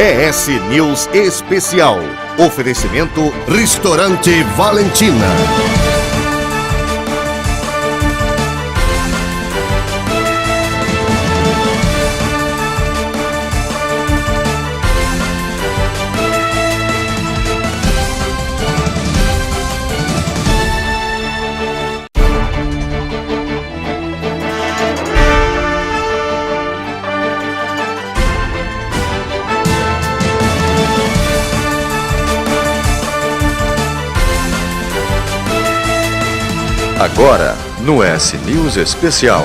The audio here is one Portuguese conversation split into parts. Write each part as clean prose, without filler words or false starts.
ES News Especial. Oferecimento Restaurante Valentina. Agora, no ES News Especial.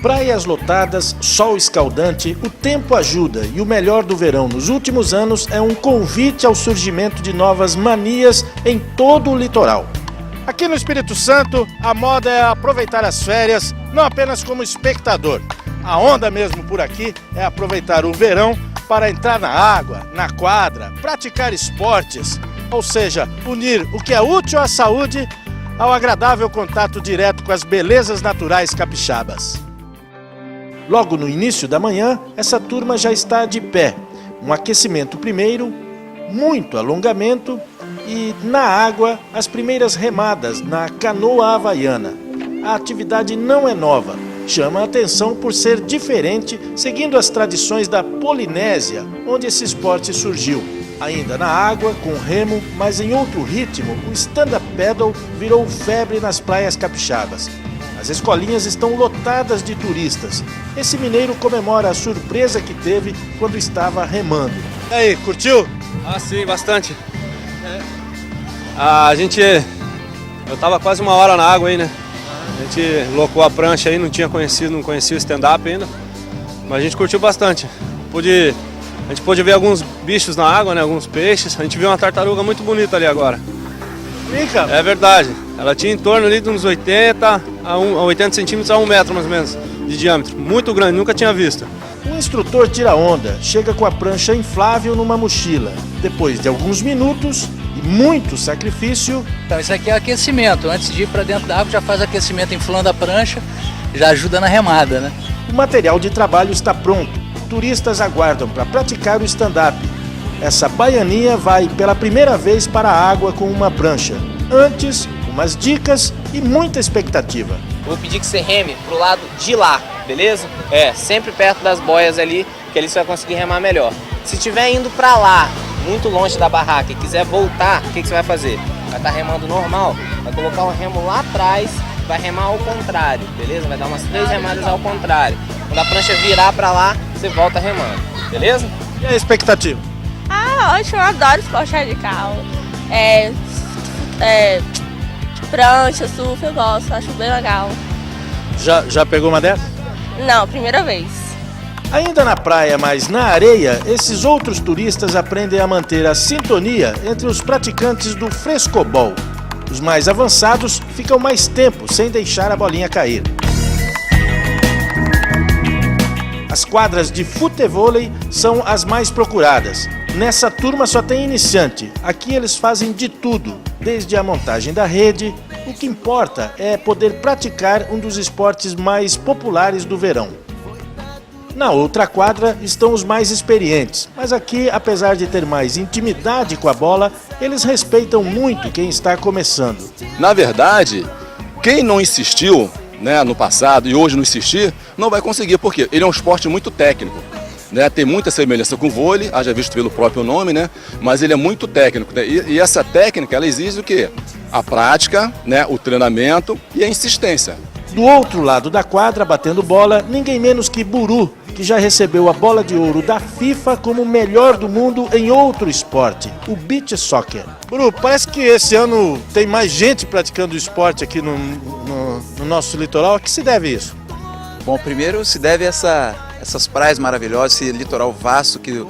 Praias lotadas, sol escaldante, o tempo ajuda e o melhor do verão nos últimos anos é um convite ao surgimento de novas manias em todo o litoral. Aqui no Espírito Santo, a moda é aproveitar as férias, não apenas como espectador. A onda mesmo por aqui é aproveitar o verão para entrar na água, na quadra, praticar esportes, ou seja, unir o que é útil à saúde ao agradável contato direto com as belezas naturais capixabas. Logo no início da manhã, essa turma já está de pé. Um aquecimento primeiro, muito alongamento e, na água, as primeiras remadas na canoa havaiana. A atividade não é nova. Chama a atenção por ser diferente, seguindo as tradições da Polinésia, onde esse esporte surgiu. Ainda na água, com remo, mas em outro ritmo, o stand-up paddle virou febre nas praias capixabas. As escolinhas estão lotadas de turistas. Esse mineiro comemora a surpresa que teve quando estava remando. E aí, curtiu? Ah, sim, bastante. Eu tava quase uma hora na água aí, né? A gente locou a prancha aí, não conhecia o stand-up ainda, mas a gente curtiu bastante. A gente pôde ver alguns bichos na água, né? Alguns peixes. A gente viu uma tartaruga muito bonita ali agora. Brinca? É verdade. Ela tinha em torno ali de uns 80 centímetros a 1 metro mais ou menos de diâmetro. Muito grande, nunca tinha visto. O instrutor tira onda, chega com a prancha inflável numa mochila. Depois de alguns minutos e muito sacrifício... Então, isso aqui é aquecimento. Antes de ir para dentro da água, já faz aquecimento inflando a prancha, já ajuda na remada, né? O material de trabalho está pronto. Turistas aguardam para praticar o stand-up. Essa baianinha vai pela primeira vez para a água com uma prancha. Antes, umas dicas e muita expectativa. Vou pedir que você reme pro lado de lá, beleza? Sempre perto das boias ali, que ali você vai conseguir remar melhor. Se estiver indo para lá, muito longe da barraca e quiser voltar, o que você vai fazer? Vai estar remando normal, vai colocar o remo lá atrás, vai remar ao contrário, beleza? Vai dar umas 3 remadas ao contrário. Quando a prancha virar para lá, você volta remando, beleza? E a expectativa? Ótimo, eu adoro esporte radical. Prancha, surf, eu gosto, acho bem legal. Já pegou uma dessas? Não, primeira vez. Ainda na praia, mas na areia, esses outros turistas aprendem a manter a sintonia entre os praticantes do frescobol. Os mais avançados ficam mais tempo sem deixar a bolinha cair. As quadras de futevôlei são as mais procuradas. Nessa turma só tem iniciante. Aqui eles fazem de tudo, desde a montagem da rede. O que importa é poder praticar um dos esportes mais populares do verão. Na outra quadra estão os mais experientes, mas aqui, apesar de ter mais intimidade com a bola, eles respeitam muito quem está começando. Na verdade, quem não insistiu, né, no passado e hoje não insistir, não vai conseguir, porque ele é um esporte muito técnico. Né, tem muita semelhança com o vôlei, haja visto pelo próprio nome, né, mas ele é muito técnico. Né, e essa técnica, ela exige o quê? A prática, né, o treinamento e a insistência. Do outro lado da quadra, batendo bola, ninguém menos que Buru, que já recebeu a bola de ouro da FIFA como o melhor do mundo em outro esporte, o beach soccer. Buru, parece que esse ano tem mais gente praticando o esporte aqui no nosso litoral. A que se deve isso? Bom, primeiro se deve a essas praias maravilhosas, esse litoral vasto que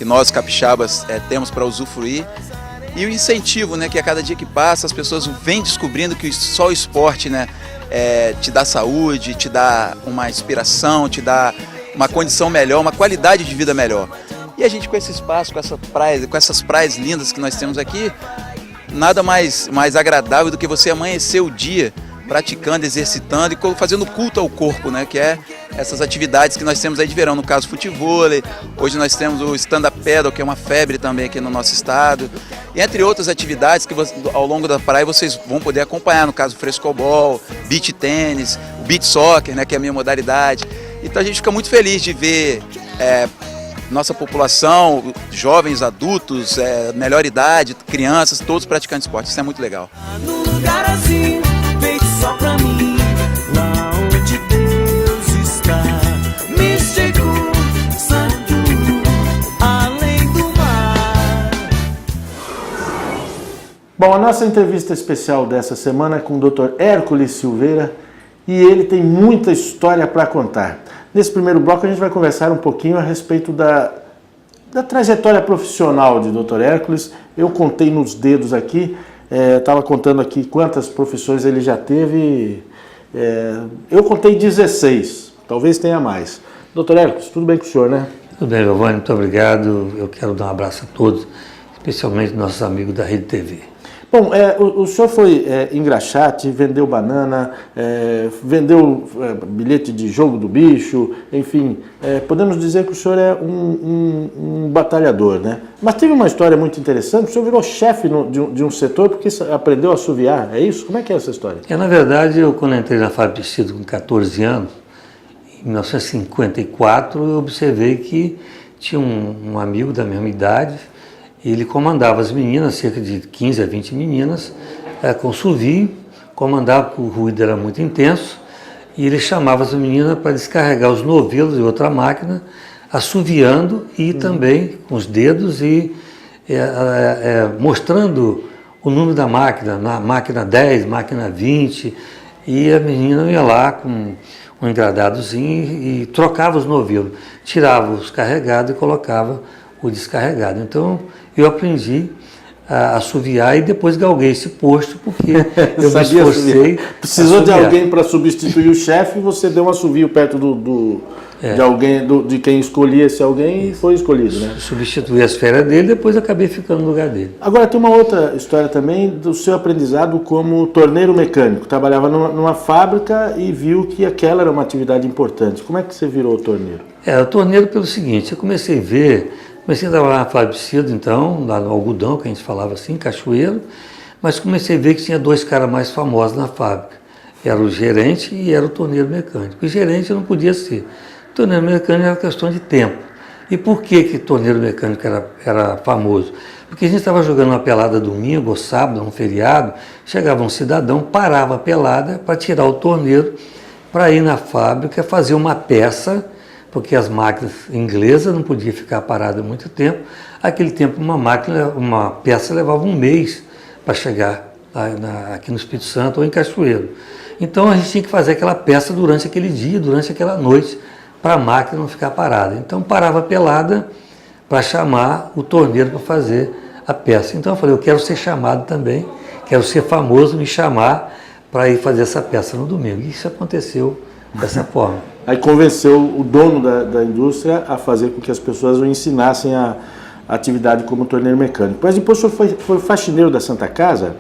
nós capixabas temos para usufruir. E o incentivo, né, que a cada dia que passa as pessoas vêm descobrindo que só o esporte, né, te dá saúde, te dá uma inspiração, te dá uma condição melhor, uma qualidade de vida melhor. E a gente com esse espaço, com essas praias lindas que nós temos aqui, nada mais agradável do que você amanhecer o dia praticando, exercitando e fazendo culto ao corpo, né? Que é essas atividades que nós temos aí de verão, no caso futevôlei. Hoje nós temos o stand-up paddle, que é uma febre também aqui no nosso estado. E entre outras atividades que ao longo da praia vocês vão poder acompanhar, no caso frescobol, beach tênis, o beach soccer, né? Que é a minha modalidade. Então a gente fica muito feliz de ver nossa população, jovens, adultos, melhor idade, crianças, todos praticando esporte. Isso é muito legal. Num lugar assim, feito só pra mim, lá onde Deus está, místico, santo, além do mar. Bom, a nossa entrevista especial dessa semana é com o Dr. Hércules Silveira e ele tem muita história para contar. Nesse primeiro bloco a gente vai conversar um pouquinho a respeito da trajetória profissional de Dr. Hércules. Eu contei nos dedos aqui, estava contando aqui quantas profissões ele já teve, eu contei 16, talvez tenha mais. Dr. Hércules, tudo bem com o senhor, né? Tudo bem, Giovanni, muito obrigado. Eu quero dar um abraço a todos, especialmente nossos amigos da Rede TV. Bom, o senhor foi engraxate, vendeu banana, vendeu bilhete de jogo do bicho, enfim, podemos dizer que o senhor é um batalhador, né? Mas teve uma história muito interessante, o senhor virou chefe de um setor porque aprendeu a assoviar, é isso? Como é que é essa história? Na verdade, quando entrei na fábrica de tecido com 14 anos, em 1954, eu observei que tinha um amigo da mesma idade. Ele comandava as meninas, cerca de 15 a 20 meninas, com assovio, comandava porque o ruído era muito intenso, e ele chamava as meninas para descarregar os novelos de outra máquina, assoviando e também com os dedos e mostrando o número da máquina, na máquina 10, máquina 20, e a menina ia lá com um engradadozinho e trocava os novelos, tirava os carregados e colocava o descarregado. Então eu aprendi a assoviar e depois galguei esse posto porque eu me esforcei. Precisou de alguém para substituir o chefe e você deu um assovio perto de alguém, de quem escolhia esse alguém e foi escolhido, né? Substituí as férias dele, depois acabei ficando no lugar dele. Agora tem uma outra história também do seu aprendizado como torneiro mecânico. Trabalhava numa fábrica e viu que aquela era uma atividade importante. Como é que você virou torneiro? O torneiro pelo seguinte, eu comecei a trabalhar na fábrica de tecido, então, lá no algodão, que a gente falava assim, Cachoeiro, mas comecei a ver que tinha dois caras mais famosos na fábrica. Era o gerente e era o torneiro mecânico. O gerente eu não podia ser. O torneiro mecânico era questão de tempo. E por que torneiro mecânico era famoso? Porque a gente estava jogando uma pelada domingo ou sábado, um feriado, chegava um cidadão, parava a pelada para tirar o torneiro, para ir na fábrica fazer uma peça, porque as máquinas inglesas não podiam ficar paradas muito tempo. Aquele tempo uma peça levava um mês para chegar aqui no Espírito Santo ou em Cachoeiro. Então a gente tinha que fazer aquela peça durante aquele dia, durante aquela noite, para a máquina não ficar parada. Então parava a pelada para chamar o torneiro para fazer a peça. Então eu falei, eu quero ser chamado também, quero ser famoso, me chamar para ir fazer essa peça no domingo. E isso aconteceu dessa forma. Aí convenceu o dono da indústria a fazer com que as pessoas o ensinassem a atividade como torneiro mecânico. Mas depois o senhor foi faxineiro da Santa Casa,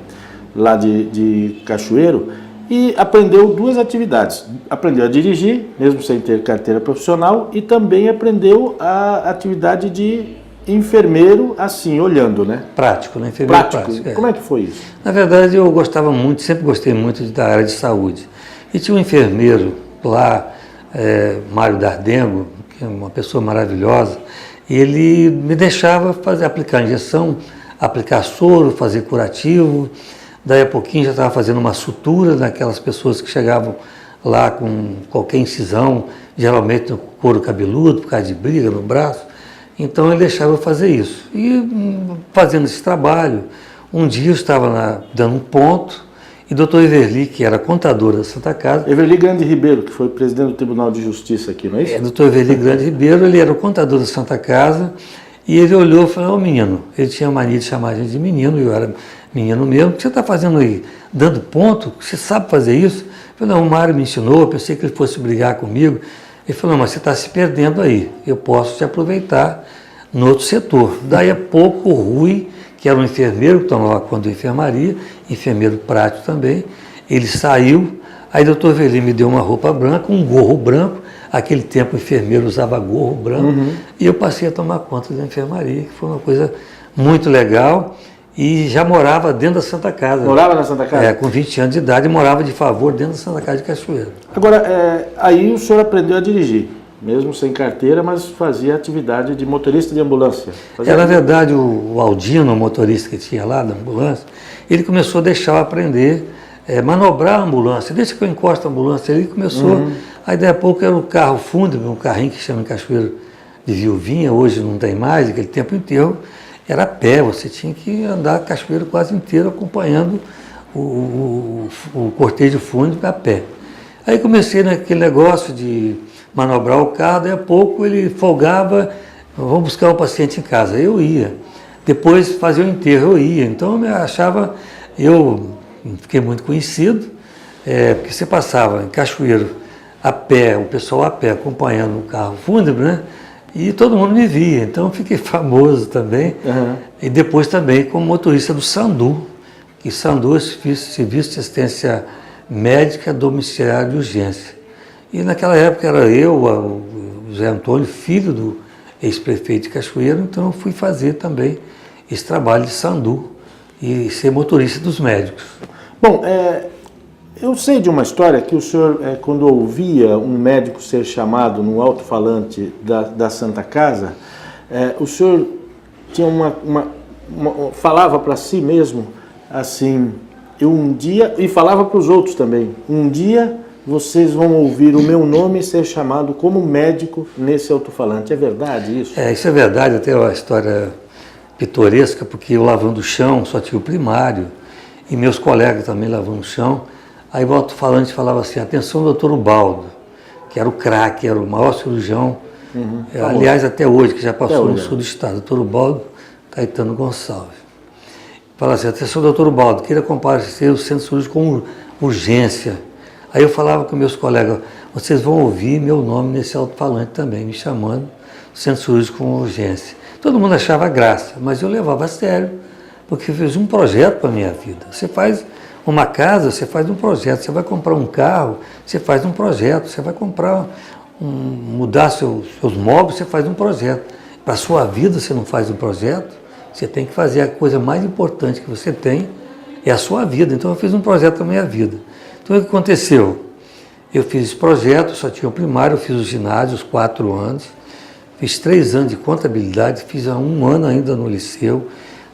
lá de Cachoeiro, e aprendeu duas atividades. Aprendeu a dirigir, mesmo sem ter carteira profissional, e também aprendeu a atividade de enfermeiro, assim, olhando, né? Prático, né? Enfermeiro prático. Como é que foi isso? Na verdade, eu gostava muito, sempre gostei muito da área de saúde. E tinha um enfermeiro lá, Mário Dardengo, que é uma pessoa maravilhosa, e ele me deixava aplicar injeção, aplicar soro, fazer curativo. Daí a pouquinho já estava fazendo uma sutura naquelas pessoas que chegavam lá com qualquer incisão, geralmente no couro cabeludo, por causa de briga no braço. Então ele deixava eu fazer isso. E fazendo esse trabalho, um dia eu estava dando um ponto, e o doutor Everli, que era contador da Santa Casa... Everli Grande Ribeiro, que foi presidente do Tribunal de Justiça aqui, não é isso? Doutor Everli Grande Ribeiro, ele era o contador da Santa Casa, e ele olhou e falou, menino, ele tinha mania de chamar a gente de menino, e eu era menino mesmo, o que você está fazendo aí? Dando ponto? Você sabe fazer isso? Eu falei, não, o Mário me ensinou, eu pensei que ele fosse brigar comigo. Ele falou, não, mas você está se perdendo aí, eu posso te aproveitar no outro setor. Daí a pouco o Rui, que era um enfermeiro que tomava conta da enfermaria, enfermeiro prático também. Ele saiu, aí o doutor Veli me deu uma roupa branca, um gorro branco, aquele tempo o enfermeiro usava gorro branco, e eu passei a tomar conta da enfermaria, que foi uma coisa muito legal, e já morava dentro da Santa Casa. Morava na Santa Casa? Com 20 anos de idade, morava de favor dentro da Santa Casa de Cachoeira. Agora, aí o senhor aprendeu a dirigir, mesmo sem carteira, mas fazia atividade de motorista de ambulância. Na verdade, o Aldino, o motorista que tinha lá da ambulância, ele começou a deixar eu aprender manobrar a ambulância. Desde que eu encosto a ambulância, ele começou. Aí, daí a pouco, era o carro fúnebre, um carrinho que chama em Cachoeira de Viuvinha, hoje não tem mais, aquele tempo inteiro, era a pé, você tinha que andar a Cachoeira quase inteiro acompanhando o cortejo fúnebre a pé. Aí comecei naquele negócio de manobrar o carro, daí a pouco ele folgava, vamos buscar um paciente em casa, eu ia. Depois fazia o enterro, eu ia. Então eu fiquei muito conhecido, porque você passava em Cachoeiro a pé, o pessoal a pé acompanhando o carro fúnebre, né? E todo mundo me via, então fiquei famoso também. E depois também como motorista do Sandu, que Sandu é Serviço de Assistência Médica Domiciliar de Urgência. E naquela época era eu, o José Antônio, filho do ex-prefeito de Cachoeiro, então eu fui fazer também esse trabalho de Sandu e ser motorista dos médicos. Bom, eu sei de uma história que o senhor, quando ouvia um médico ser chamado no alto-falante da Santa Casa, o senhor tinha falava para si mesmo assim, e falava para os outros também, um dia vocês vão ouvir o meu nome ser chamado como médico nesse alto-falante. É verdade isso? Isso é verdade, até uma história pitoresca, porque eu lavando o chão, só tinha o primário, e meus colegas também lavando o chão. Aí o alto-falante falava assim, atenção, doutor Ubaldo, que era o craque, era o maior cirurgião, aliás, até hoje, que já passou no sul do estado, doutor Ubaldo Caetano Gonçalves. Falava assim, atenção, doutor Ubaldo, queira comparecer o centro cirúrgico com urgência. Aí eu falava com meus colegas, vocês vão ouvir meu nome nesse alto-falante também, me chamando centro cirúrgico com urgência. Todo mundo achava graça, mas eu levava a sério, porque eu fiz um projeto para a minha vida. Você faz uma casa, você faz um projeto. Você vai comprar um carro, você faz um projeto. Você vai comprar, mudar seus móveis, você faz um projeto. Para a sua vida, você não faz um projeto, você tem que fazer a coisa mais importante que você tem, é a sua vida. Então eu fiz um projeto para a minha vida. Então o que aconteceu? Eu fiz esse projeto, só tinha o primário, eu fiz o ginásio, os 4 anos, fiz 3 anos de contabilidade, fiz há 1 ano ainda no liceu,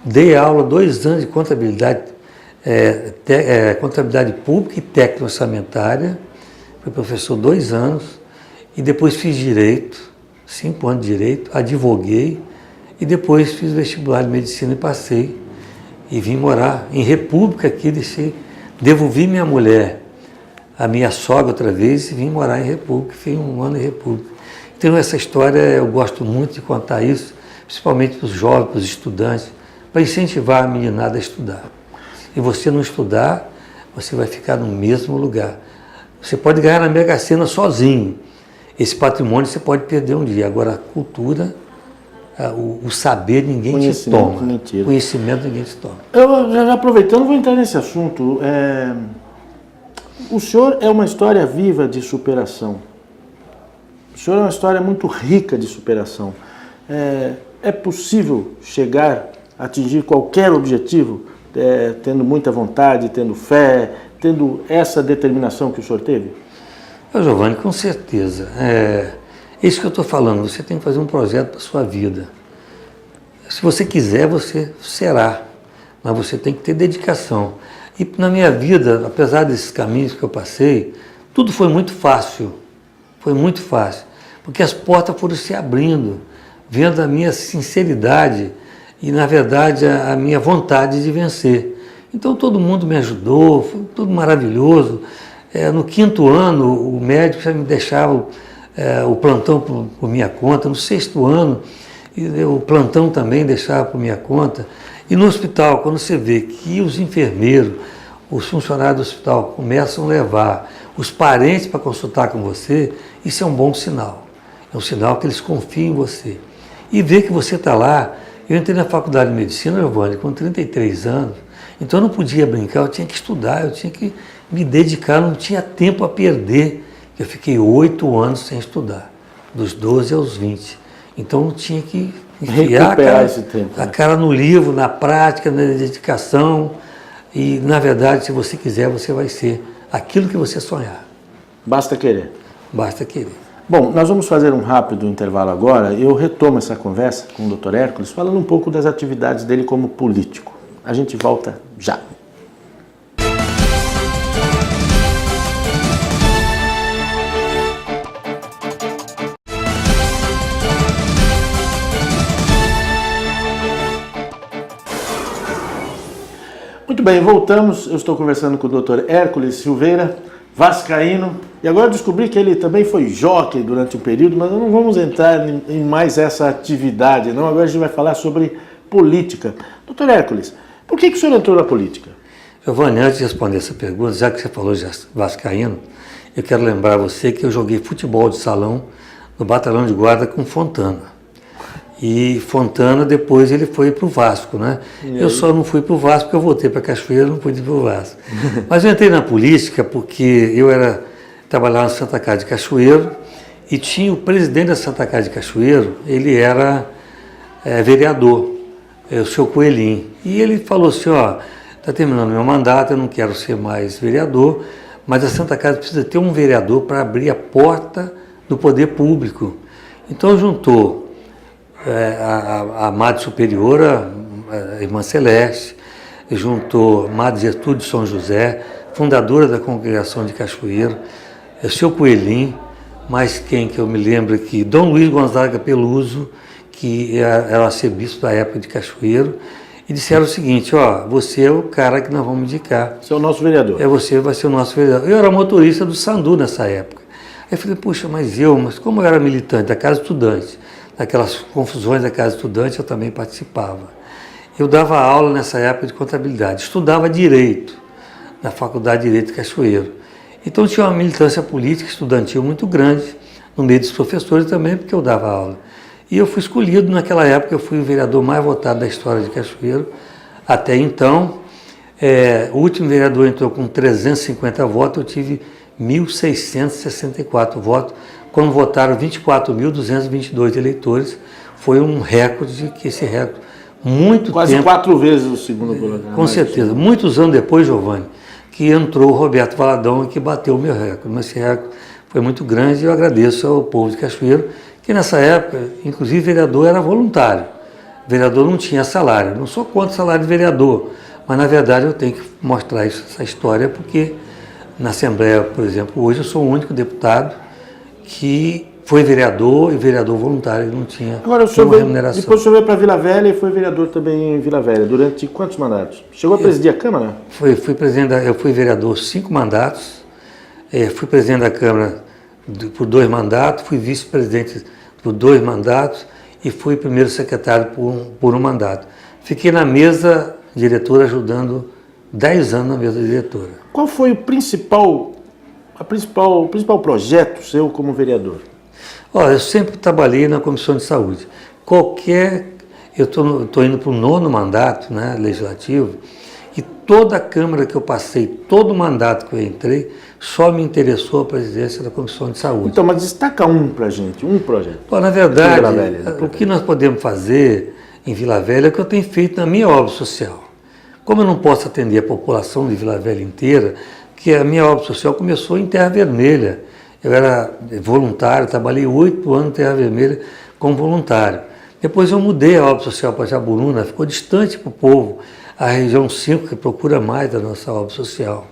dei aula 2 anos de contabilidade, contabilidade pública e técnica orçamentária, fui professor 2 anos, e depois fiz direito, 5 anos de direito, advoguei, e depois fiz vestibular de medicina e passei, e vim morar em República aqui, devolvi minha mulher, a minha sogra outra vez, e vim morar em República, fiz 1 ano em República. Então essa história, eu gosto muito de contar isso, principalmente para os jovens, para os estudantes, para incentivar a meninada a estudar. Se você não estudar, você vai ficar no mesmo lugar. Você pode ganhar na Mega Sena sozinho. Esse patrimônio você pode perder um dia. Agora, a cultura, o saber, ninguém te toma. Mentira. Conhecimento, ninguém te toma. Eu, já aproveitando, vou entrar nesse assunto. O senhor é uma história viva de superação. O senhor é uma história muito rica de superação. É possível chegar a atingir qualquer objetivo, tendo muita vontade, tendo fé, tendo essa determinação que o senhor teve? Giovanni, com certeza. Isso que eu estou falando, você tem que fazer um projeto para a sua vida. Se você quiser, você será, mas você tem que ter dedicação. E na minha vida, apesar desses caminhos que eu passei, tudo foi muito fácil, porque as portas foram se abrindo, vendo a minha sinceridade e, na verdade, a minha vontade de vencer. Então todo mundo me ajudou, foi tudo maravilhoso. No 5º ano, o médico já me deixava o plantão por minha conta. No 6º ano, o plantão também deixava por minha conta. E no hospital, quando você vê que os enfermeiros, os funcionários do hospital começam a levar os parentes para consultar com você, isso é um bom sinal. É um sinal que eles confiam em você. E ver que você está lá, Eu entrei na faculdade de medicina, Giovanni, com 33 anos, então eu não podia brincar, eu tinha que estudar, eu tinha que me dedicar, não tinha tempo a perder. Eu fiquei 8 anos sem estudar, dos 12 aos 20. Então eu tinha que enfiar a cara no livro, na prática, na dedicação. E, na verdade, se você quiser, você vai ser aquilo que você sonhar. Basta querer. Basta querer. Bom, nós vamos fazer um rápido intervalo agora. Eu retomo essa conversa com o Dr. Hércules, falando um pouco das atividades dele como político. A gente volta já. Muito bem, voltamos. Eu estou conversando com o Dr. Hércules Silveira, vascaíno, e agora descobri que ele também foi jockey durante um período, mas não vamos entrar em mais essa atividade, não. Agora a gente vai falar sobre política. Dr. Hércules, por que o senhor entrou na política? Giovanni, antes de responder essa pergunta, já que você falou de vascaíno, eu quero lembrar a você que eu joguei futebol de salão no Batalhão de Guarda com Fontana. E Fontana, depois, ele foi para o Vasco, né? Eu só não fui para o Vasco porque eu voltei para Cachoeira, não pude ir para o Vasco. Mas eu entrei na política porque trabalhava na Santa Casa de Cachoeiro e tinha o presidente da Santa Casa de Cachoeiro, ele era vereador, o seu Coelhinho. E ele falou assim, ó, está terminando meu mandato, eu não quero ser mais vereador, mas a Santa Casa precisa ter um vereador para abrir a porta do poder público. Então juntou a Madre Superiora, a Irmã Celeste, juntou Madre Gertrude de São José, fundadora da Congregação de Cachoeiro, o seu Coelhinho, mais quem que eu me lembro aqui, Dom Luiz Gonzaga Peluso, que era o arcebispo da época de Cachoeiro, e disseram o seguinte, ó, você é o cara que nós vamos indicar. Você é o nosso vereador. Você vai ser o nosso vereador. Eu era motorista do Sandu nessa época. Aí eu falei, puxa, mas como eu era militante da Casa Estudante, daquelas confusões da Casa Estudante, eu também participava. Eu dava aula nessa época de contabilidade, estudava Direito, na Faculdade de Direito de Cachoeiro. Então tinha uma militância política estudantil muito grande, no meio dos professores também, porque eu dava aula. E eu fui escolhido, naquela época, eu fui o vereador mais votado da história de Cachoeiro. Até então, o último vereador entrou com 350 votos, eu tive 1.664 votos, quando votaram 24.222 eleitores. Foi um recorde, que esse recorde, muito Quase tempo... 4 vezes o segundo colocado. Com certeza. Muitos anos depois, Giovanni, que entrou o Roberto Valadão e que bateu o meu recorde. Mas esse recorde foi muito grande e eu agradeço ao povo de Cachoeiro, que nessa época, inclusive, vereador era voluntário. Vereador não tinha salário. Não sou contra o salário de vereador, mas, na verdade, eu tenho que mostrar essa história, porque na Assembleia, por exemplo, hoje eu sou o único deputado que foi vereador e vereador voluntário, não tinha nenhuma remuneração. Depois o senhor veio para Vila Velha e foi vereador também em Vila Velha. Durante quantos mandatos? Chegou a presidir a Câmara? Eu fui vereador 5 mandatos, fui presidente da Câmara por 2 mandatos, fui vice-presidente por 2 mandatos e fui primeiro secretário por um mandato. Fiquei na mesa diretora ajudando 10 anos na mesa diretora. Qual foi o principal projeto seu como vereador? Olha, eu sempre trabalhei na Comissão de Saúde. Eu estou indo para o 9º mandato, né, legislativo, e toda a Câmara que eu passei, todo o mandato que eu entrei, só me interessou a presidência da Comissão de Saúde. Então, mas destaca um para a gente, um projeto. Bom, na verdade, o que nós podemos fazer em Vila Velha é o que eu tenho feito na minha obra social. Como eu não posso atender a população de Vila Velha inteira, que a minha obra social começou em Terra Vermelha. Eu era voluntário, trabalhei 8 anos em Terra Vermelha como voluntário. Depois eu mudei a obra social para Jaburuna, ficou distante para o povo, a região 5, que procura mais da nossa obra social.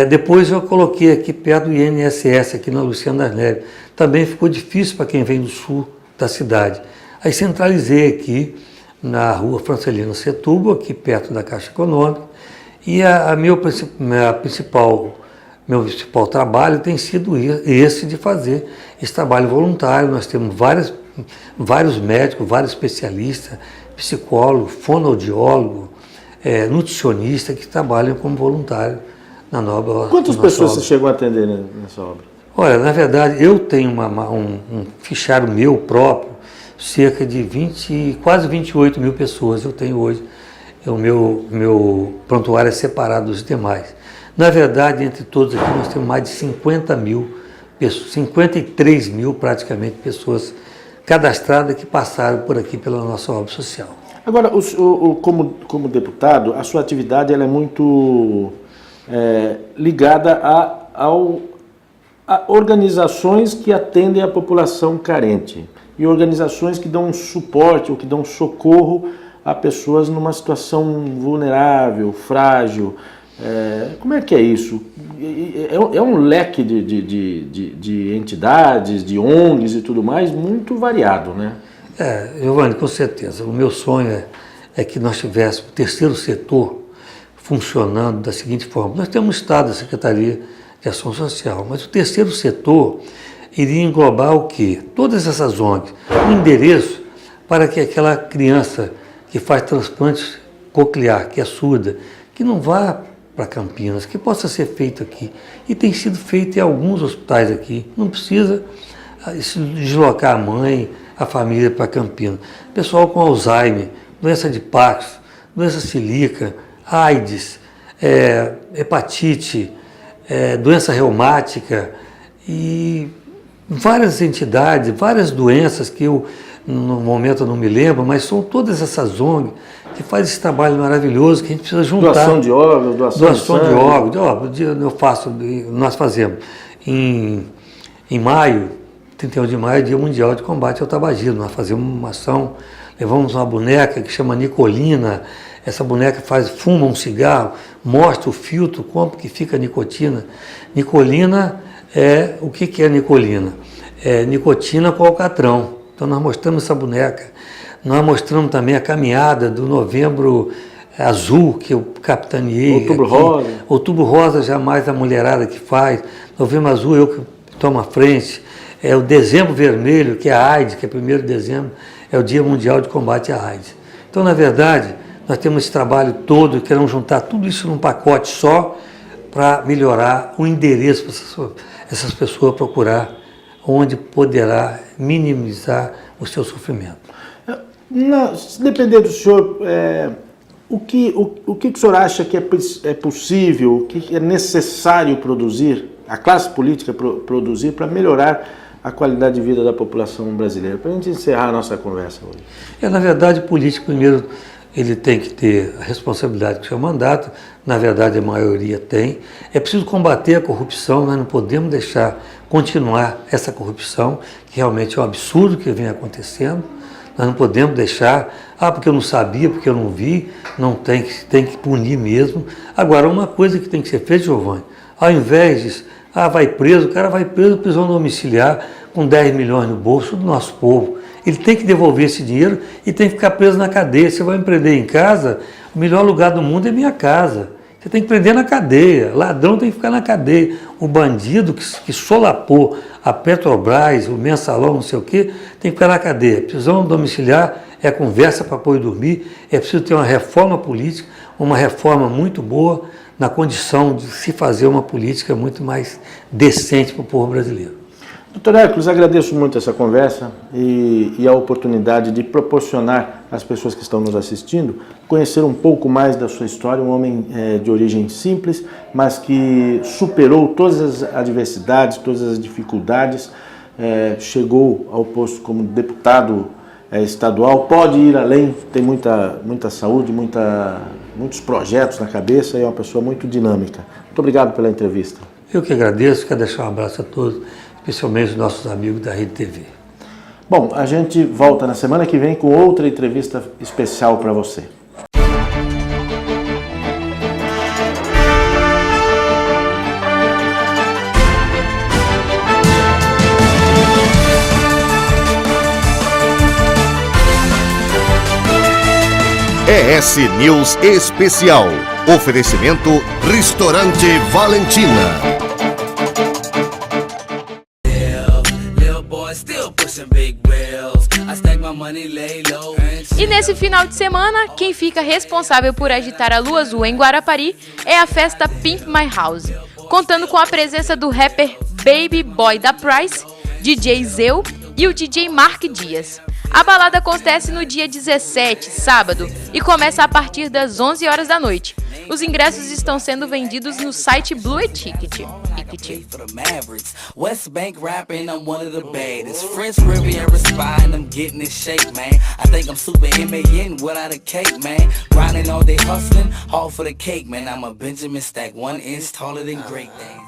Depois eu coloquei aqui perto do INSS, aqui na Luciana das Neves. Também ficou difícil para quem vem do sul da cidade. Aí centralizei aqui na rua Francelino Setúbal, aqui perto da Caixa Econômica, e meu principal trabalho tem sido esse de fazer esse trabalho voluntário. Nós temos vários médicos, vários especialistas, psicólogos, fonoaudiólogos, nutricionistas que trabalham como voluntário na nossa obra. Quantas pessoas você chegou a atender nessa obra? Olha, na verdade, eu tenho um fichário meu próprio, cerca de quase 28 mil pessoas eu tenho hoje. O meu prontuário é separado dos demais. Na verdade, entre todos aqui, nós temos mais de 50 mil pessoas, 53 mil praticamente pessoas cadastradas que passaram por aqui pela nossa obra social. Agora, como deputado, a sua atividade ela é muito ligada a organizações que atendem a população carente e organizações que dão suporte ou que dão socorro a pessoas numa situação vulnerável, frágil. Como é que é isso? É um leque de entidades, de ONGs e tudo mais muito variado, né? Giovanni, com certeza. O meu sonho é que nós tivéssemos o terceiro setor funcionando da seguinte forma. Nós temos o Estado, a Secretaria de Ação Social, mas o terceiro setor iria englobar o quê? Todas essas ONGs, um endereço para que aquela criança que faz transplante coclear, que é surda, que não vá para Campinas, que possa ser feito aqui. E tem sido feito em alguns hospitais aqui. Não precisa se deslocar a mãe, a família para Campinas. Pessoal com Alzheimer, doença de Parkinson, doença celíaca, AIDS, hepatite, doença reumática e várias entidades, várias doenças que eu, no momento, eu não me lembro, mas são todas essas ONGs que fazem esse trabalho maravilhoso que a gente precisa juntar. Doação de órgãos, doação de órgãos. Nós fazemos em maio, 31 de maio, Dia Mundial de Combate ao Tabagismo. Nós fazemos uma ação, levamos uma boneca que chama Nicolina. Essa boneca fuma um cigarro, mostra o filtro, como que fica a nicotina. Nicolina o que é nicolina? É nicotina com alcatrão. Então nós mostramos essa boneca. Nós mostramos também a caminhada do Novembro Azul, que eu capitaneei. Outubro Rosa. Outubro Rosa, jamais a mulherada que faz. Novembro Azul, eu que tomo a frente. O Dezembro Vermelho, que é a AIDS, que é 1º de dezembro, é o Dia Mundial de Combate à AIDS. Então, na verdade, nós temos esse trabalho todo, queremos juntar tudo isso num pacote só para melhorar o endereço para essas pessoas procurar onde poderá minimizar o seu sofrimento. Dependendo do senhor, o que o senhor acha que é possível, o que é necessário produzir, a classe política produzir para melhorar a qualidade de vida da população brasileira? Para a gente encerrar a nossa conversa hoje. Na verdade, o político, primeiro, ele tem que ter a responsabilidade com o seu mandato, na verdade a maioria tem. É preciso combater a corrupção, nós não podemos deixar continuar essa corrupção, que realmente é um absurdo que vem acontecendo. Nós não podemos deixar, porque eu não sabia, porque eu não vi, não tem que punir mesmo. Agora, uma coisa que tem que ser feita, Giovanni, ao invés disso, vai preso, o cara vai preso, prisão domiciliar, com 10 milhões no bolso do nosso povo. Ele tem que devolver esse dinheiro e tem que ficar preso na cadeia. Se você vai empreender em casa, o melhor lugar do mundo é minha casa. Você tem que prender na cadeia. Ladrão tem que ficar na cadeia. O bandido que solapou a Petrobras, o mensalão, não sei o quê, tem que ficar na cadeia. Prisão domiciliar é conversa para pôr e dormir. É preciso ter uma reforma política, uma reforma muito boa, na condição de se fazer uma política muito mais decente para o povo brasileiro. Doutor Hércules, agradeço muito essa conversa e a oportunidade de proporcionar às pessoas que estão nos assistindo conhecer um pouco mais da sua história, um homem de origem simples, mas que superou todas as adversidades, todas as dificuldades, chegou ao posto como deputado estadual, pode ir além, tem muita saúde, muitos projetos na cabeça e é uma pessoa muito dinâmica. Muito obrigado pela entrevista. Eu que agradeço, quero deixar um abraço a todos, especialmente os nossos amigos da Rede TV. Bom, a gente volta na semana que vem com outra entrevista especial para você. ES News Especial. Oferecimento Restaurante Valentina. E nesse final de semana, quem fica responsável por agitar a lua azul em Guarapari é a festa Pimp My House, contando com a presença do rapper Baby Boy da Price, DJ Zeu e o DJ Mark Dias. A balada acontece no dia 17, sábado, e começa a partir das 11 horas da noite. Os ingressos estão sendo vendidos no site Blue Ticket. West Bank rapping, I'm one of the baddest. French Riviera spy and I'm getting this shake, man. I think I'm super M.A.N. without a cake, man. Grinding all day hustling, all for the cake, man. I'm a Benjamin Stack, 1 inch taller than Great Dane.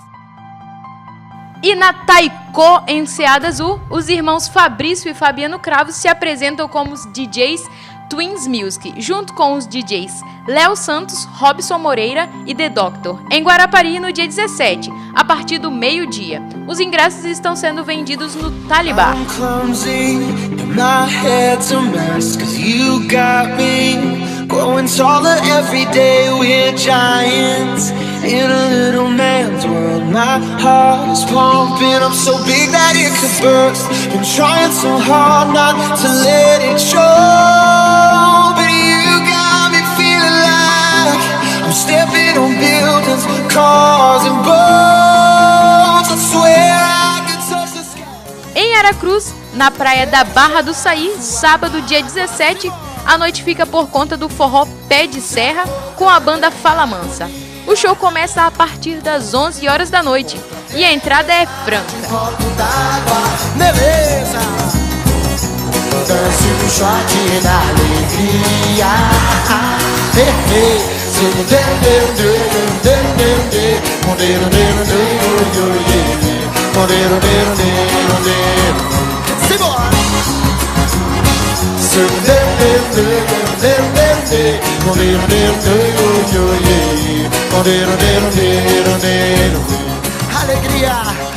E na Taiko, em Enseada Azul, os irmãos Fabrício e Fabiano Cravos se apresentam como os DJs Twins Music, junto com os DJs Léo Santos, Robson Moreira e The Doctor, em Guarapari no dia 17, a partir do meio-dia. Os ingressos estão sendo vendidos no Talibá. In a little man's world, my heart is pumping up so big that it could burst. Been trying so hard not to let it show, but you got me feeling like I'm stepping on buildings, cars and boats. I swear I could touch the sky. Em Aracruz, na praia da Barra do Saí, sábado, dia 17, a noite fica por conta do forró Pé de Serra com a banda Fala Mansa. O show começa a partir das 11 horas da noite e a entrada é franca. Beleza. Dance no shot da alegria. Simbora. Alegria.